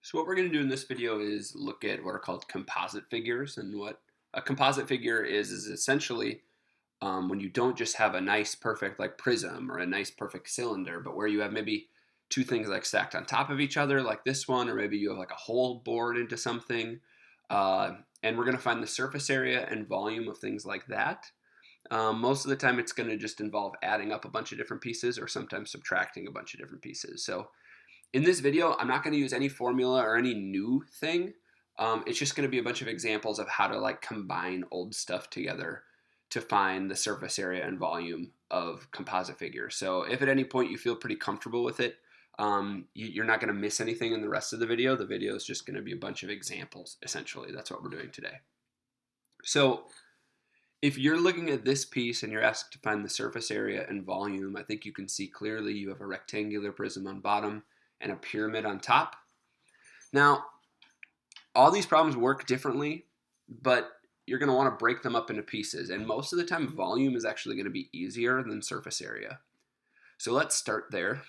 So what we're going to do in this video is look at what are called composite figures. And what a composite figure is essentially when you don't just have a nice perfect like prism or a nice perfect cylinder, but where you have maybe two things like stacked on top of each other like this one, or maybe you have like a hole bored into something. And we're going to find the surface area and volume of things like that. Most of the time it's going to just involve adding up a bunch of different pieces or sometimes subtracting a bunch of different pieces. So in this video, I'm not going to use any formula or any new thing. It's just going to be a bunch of examples of how to like combine old stuff together to find the surface area and volume of composite figures. So if at any point you feel pretty comfortable with it, you're not going to miss anything in the rest of the video. The video is just going to be a bunch of examples, essentially. That's what we're doing today. So if you're looking at this piece and you're asked to find the surface area and volume, I think you can see clearly you have a rectangular prism on bottom and a pyramid on top. Now, all these problems work differently, but you're going to want to break them up into pieces. And most of the time, volume is actually going to be easier than surface area. So let's start there.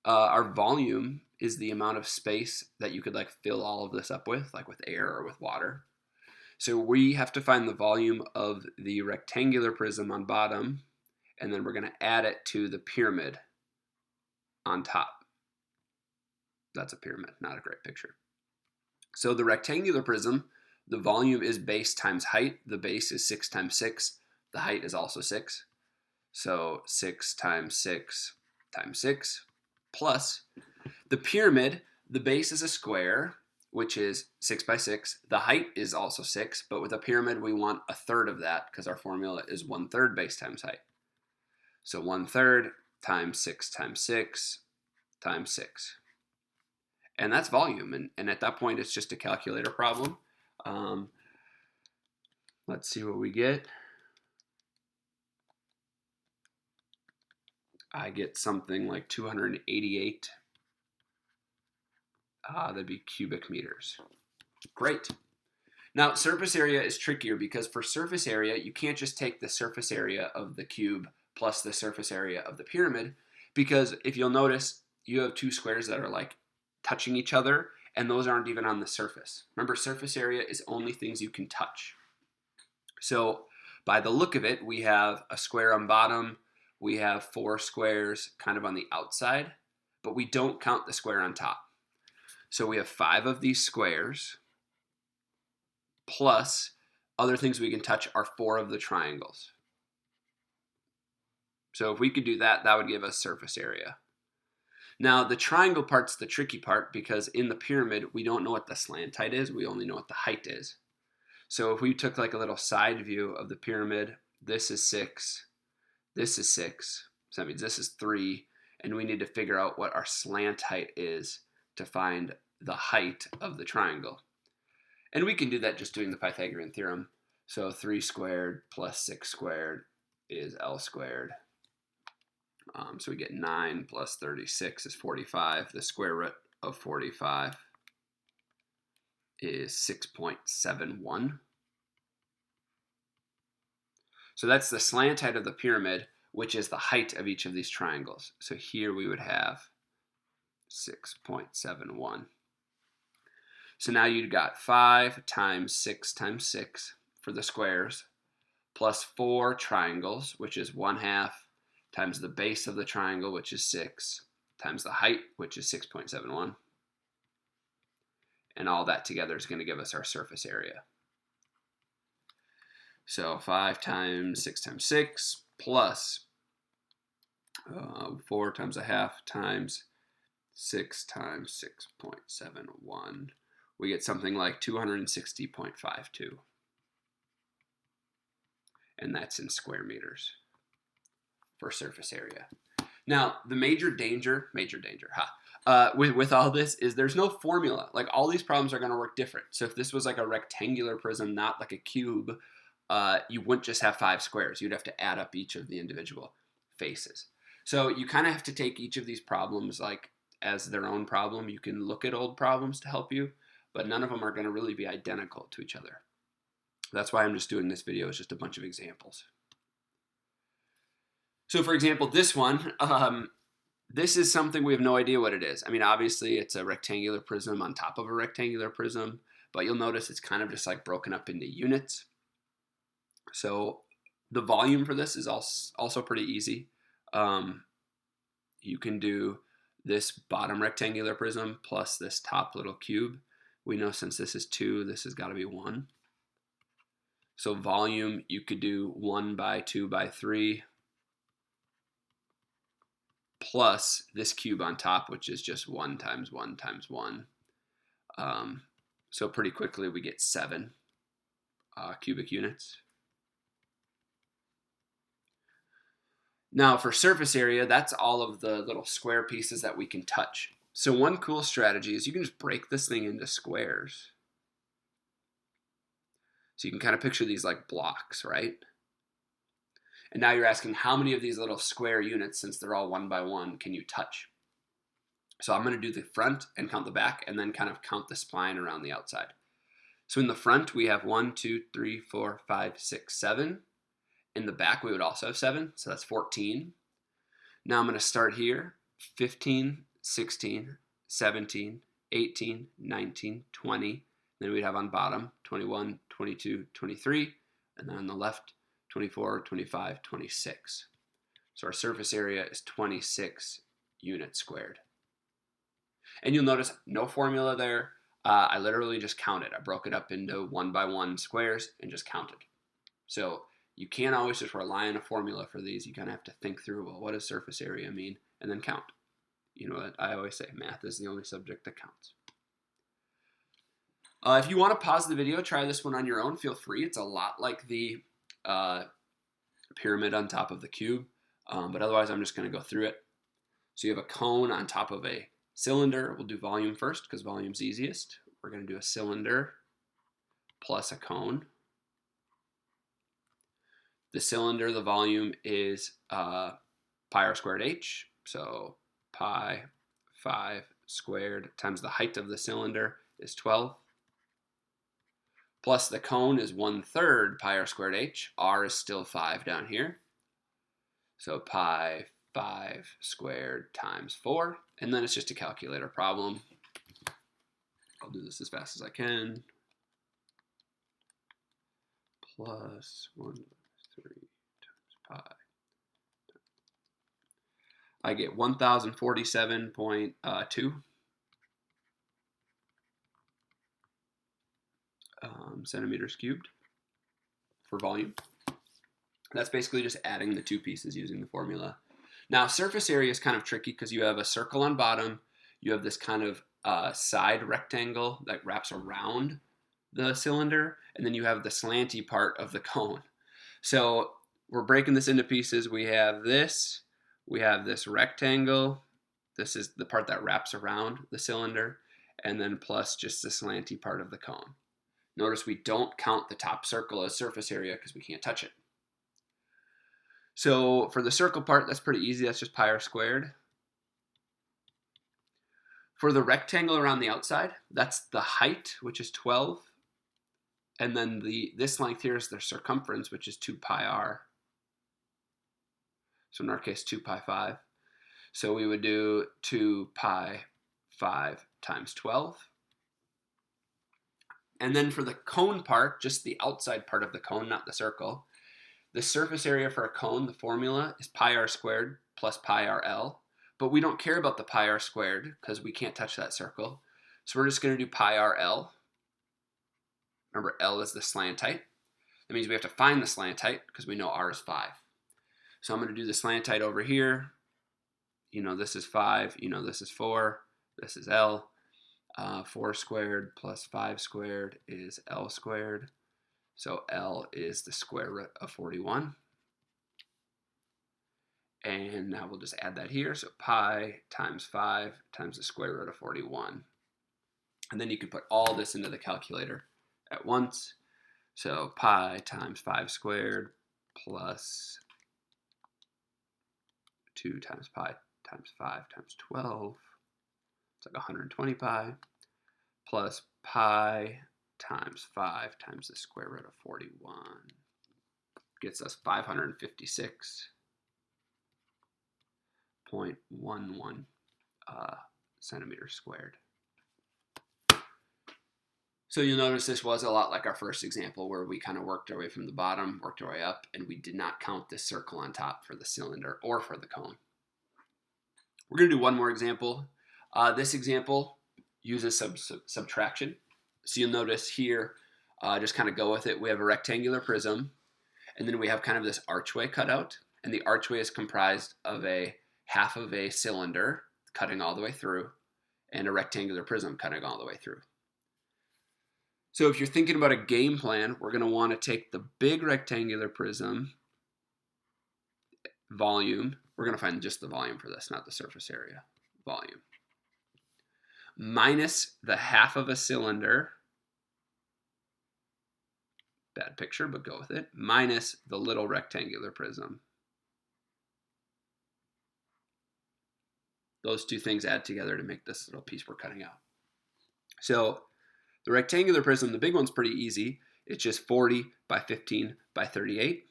Our volume is the amount of space that you could like fill all of this up with, like with air or with water. So we have to find the volume of the rectangular prism on bottom, and then we're going to add it to the pyramid on top. That's a pyramid, not a great picture. So the rectangular prism, the volume is base times height. The base is 6 times 6. The height is also 6. So 6 times 6 times 6 plus the pyramid, the base is a square, which is 6 by 6. The height is also 6, but with a pyramid, we want a third of that because our formula is 1/3 base times height. So 1/3 times 6 times 6 times 6. And that's volume. And at that point, it's just a calculator problem. Let's see what we get. I get something like 288. That'd be cubic meters. Great. Now, surface area is trickier because for surface area, you can't just take the surface area of the cube plus the surface area of the pyramid, because if you'll notice, you have two squares that are like touching each other, and those aren't even on the surface. Remember, surface area is only things you can touch. So by the look of it, we have a square on bottom, we have 4 squares kind of on the outside, but we don't count the square on top. So we have 5 of these squares, plus other things we can touch are 4 of the triangles. So if we could do that, that would give us surface area. Now, the triangle part's the tricky part because in the pyramid, we don't know what the slant height is. We only know what the height is. So if we took like a little side view of the pyramid, this is 6, this is 6. So that means this is 3, and we need to figure out what our slant height is to find the height of the triangle. And we can do that just doing the Pythagorean theorem. So 3 squared plus 6 squared is L squared. So we get 9 plus 36 is 45. The square root of 45 is 6.71. So that's the slant height of the pyramid, which is the height of each of these triangles. So here we would have 6.71. So now you've got 5 times 6 times 6 for the squares, plus 4 triangles, which is 1/2, times the base of the triangle, which is 6, times the height, which is 6.71. And all that together is going to give us our surface area. So 5 times 6 times 6 plus 4 times 1/2 times 6 times 6.71. We get something like 260.52. And that's in square meters for surface area. Now, the major danger, with all this is there's no formula. Like all these problems are going to work different. So if this was like a rectangular prism, not like a cube, you wouldn't just have 5 squares. You'd have to add up each of the individual faces. So you kind of have to take each of these problems like as their own problem. You can look at old problems to help you, but none of them are going to really be identical to each other. That's why I'm just doing this video. It's just a bunch of examples. So for example, this one, This is something we have no idea what it is. I mean, obviously it's a rectangular prism on top of a rectangular prism, but you'll notice it's kind of just like broken up into units. So the volume for this is also pretty easy. You can do this bottom rectangular prism plus this top little cube. We know since this is 2, this has got to be 1. So volume, you could do 1 by 2 by 3 plus this cube on top, which is just 1 times 1 times 1. So pretty quickly we get 7 cubic units. Now for surface area, that's all of the little square pieces that we can touch. So one cool strategy is you can just break this thing into squares. So you can kind of picture these like blocks, right? And now you're asking how many of these little square units, since they're all 1 by 1, can you touch? So I'm going to do the front and count the back and then kind of count the spline around the outside. So in the front, we have 1, 2, 3, 4, 5, 6, 7. In the back, we would also have 7, so that's 14. Now I'm going to start here, 15, 16, 17, 18, 19, 20. Then we'd have on bottom 21, 22, 23, and then on the left 24, 25, 26. So our surface area is 26 units squared. And you'll notice no formula there. I literally just counted. I broke it up into 1 by 1 squares and just counted. So you can't always just rely on a formula for these. You kind of have to think through, well, what does surface area mean? And then count. You know what I always say, math is the only subject that counts. If you want to pause the video, try this one on your own, feel free. It's a lot like the pyramid on top of the cube, but otherwise I'm just going to go through it. So you have a cone on top of a cylinder. We'll do volume first because volume's easiest. We're going to do a cylinder plus a cone. The cylinder, the volume is pi r squared h, so pi 5 squared times the height of the cylinder is 12. Plus the cone is 1/3 pi r squared h. R is still 5 down here. So pi 5 squared times 4. And then it's just a calculator problem. I'll do this as fast as I can. Plus 1/3 times pi. I get 1047.2 centimeters cubed for volume. That's basically just adding the two pieces using the formula. Now surface area is kind of tricky because you have a circle on bottom, you have this kind of side rectangle that wraps around the cylinder, and then you have the slanty part of the cone. So we're breaking this into pieces. We have this rectangle, this is the part that wraps around the cylinder, and then plus just the slanty part of the cone. Notice we don't count the top circle as surface area because we can't touch it. So for the circle part, that's pretty easy. That's just pi r squared. For the rectangle around the outside, that's the height, which is 12. And then this length here is the circumference, which is 2 pi r. So in our case, 2 pi 5. So we would do 2 pi 5 times 12. And then for the cone part, just the outside part of the cone, not the circle, the surface area for a cone, the formula is pi r squared plus pi r L. But we don't care about the pi r squared because we can't touch that circle. So we're just going to do pi r L. Remember, L is the slant height. That means we have to find the slant height because we know r is 5. So I'm going to do the slant height over here. You know this is 5. You know this is 4. This is L. 4 squared plus 5 squared is L squared. So L is the square root of 41. And now we'll just add that here. So pi times 5 times the square root of 41. And then you can put all this into the calculator at once. So pi times 5 squared plus 2 times pi times 5 times 12. It's like 120 pi plus pi times 5 times the square root of 41 gets us 556 0.11 centimeters squared. So you'll notice this was a lot like our first example where we kind of worked our way from the bottom, worked our way up, and we did not count this circle on top for the cylinder or for the cone. We're going to do one more example. This example uses some subtraction. So you'll notice here, just kind of go with it. We have a rectangular prism, and then we have kind of this archway cut out, and the archway is comprised of a half of a cylinder cutting all the way through, and a rectangular prism cutting all the way through. So if you're thinking about a game plan, we're going to want to take the big rectangular prism volume. We're going to find just the volume for this, not the surface area. Volume. Minus the half of a cylinder. Bad picture, but go with it. Minus the little rectangular prism. Those two things add together to make this little piece we're cutting out. So the rectangular prism, the big one's pretty easy. It's just 40 by 15 by 38.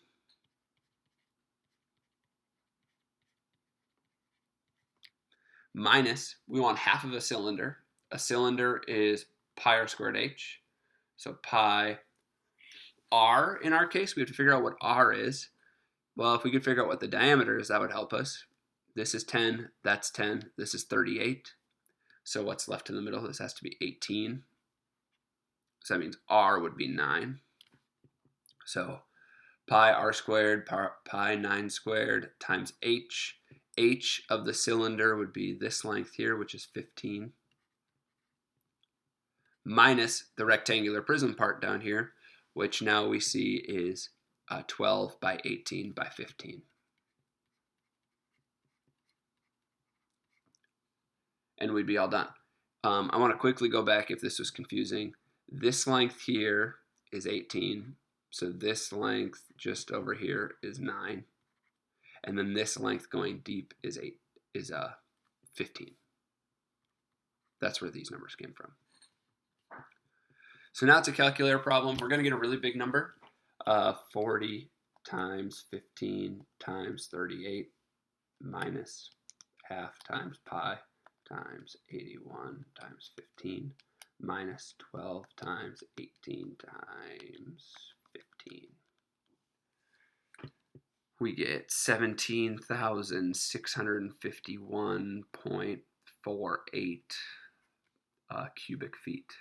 Minus, we want half of a cylinder. A cylinder is pi r squared h. So pi r, in our case, we have to figure out what r is. Well, if we could figure out what the diameter is, that would help us. This is 10, that's 10, this is 38. So what's left in the middle? This has to be 18. So that means r would be 9. So pi r squared, pi 9 squared times h. H of the cylinder would be this length here, which is 15. Minus the rectangular prism part down here, which now we see is 12 by 18 by 15. And we'd be all done. I want to quickly go back if this was confusing. This length here is 18. So this length just over here is 9. And then this length going deep is 15. That's where these numbers came from. So now it's a calculator problem. We're going to get a really big number. 40 times 15 times 38 minus half times pi times 81 times 15 minus 12 times 18 times 15. We get 17,651.48 cubic feet.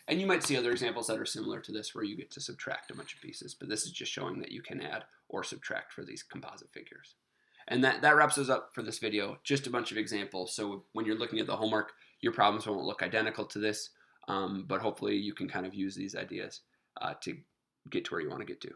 And you might see other examples that are similar to this where you get to subtract a bunch of pieces, but this is just showing that you can add or subtract for these composite figures. And that wraps us up for this video, just a bunch of examples. So when you're looking at the homework, your problems won't look identical to this, but hopefully you can kind of use these ideas to get to where you want to get to.